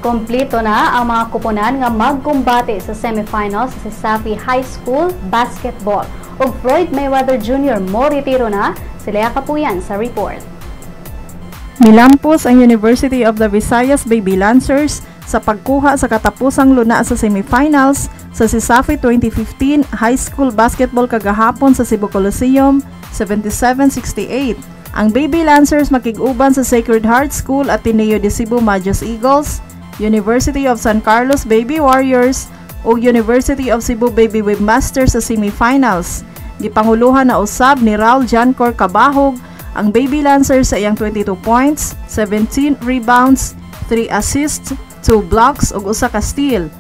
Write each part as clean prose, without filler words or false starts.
Kompleto na ang mga kuponan nga magkumbate sa semifinals sa Safi High School Basketball. Ug Floyd Mayweather Jr. mo retiro na, sila kapuyan sa report. Nilampos ang University of the Visayas Baby Lancers sa pagkuha sa katapusang luna sa semifinals sa Safi 2015 High School Basketball kagahapon sa Cebu Coliseum, 77-68. Ang Baby Lancers makig-uban sa Sacred Heart School at Ateneo de Cebu Majos Eagles, University of San Carlos Baby Warriors ug University of Cebu Baby Webmasters sa semifinals. Gipanguluhan na usab ni Raul Jancor Cabahog ang Baby Lancers sa iyang 22 points, 17 rebounds, 3 assists, 2 blocks ug usa ka steal.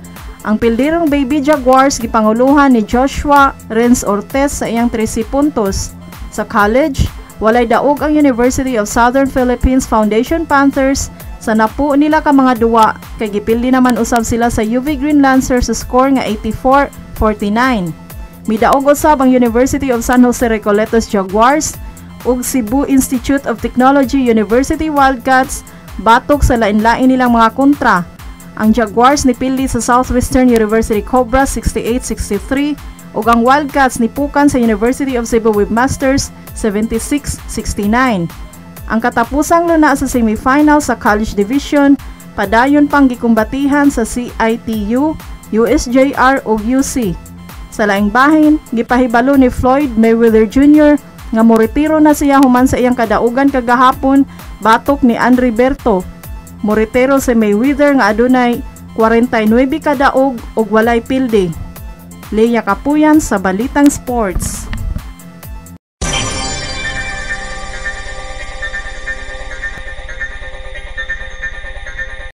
Ang pildirong Baby Jaguars gipanguluhan ni Joshua Renz Ortez sa iyang 13 puntos. Sa college, walay daog ang University of Southern Philippines Foundation Panthers sa napu nila ka mga duwa kay gipildi naman usab sila sa UV Green Lancers sa score nga 84-49. Midaog usab ang University of San Jose Recoletos Jaguars ug Cebu Institute of Technology University Wildcats batok sa lain-lain nilang mga kontra. Ang Jaguars nipildi sa Southwestern University Cobras 68-63 ug ang Wildcats nipukan sa University of Cebu Webmasters 76-69. Ang katapusang luna sa semifinal sa College Division, padayon pang gikumbatihan sa CITU, USJR ug UC. Sa laing bahin, gipahibalo ni Floyd Mayweather Jr. nga moretiro na siya human sa iyang kadaugan kagahapon batok ni Andre Berto. Moretiro si Mayweather nga adunay 49 kadaog ug walay pilde. Leia Kapuyan sa Balitang Sports.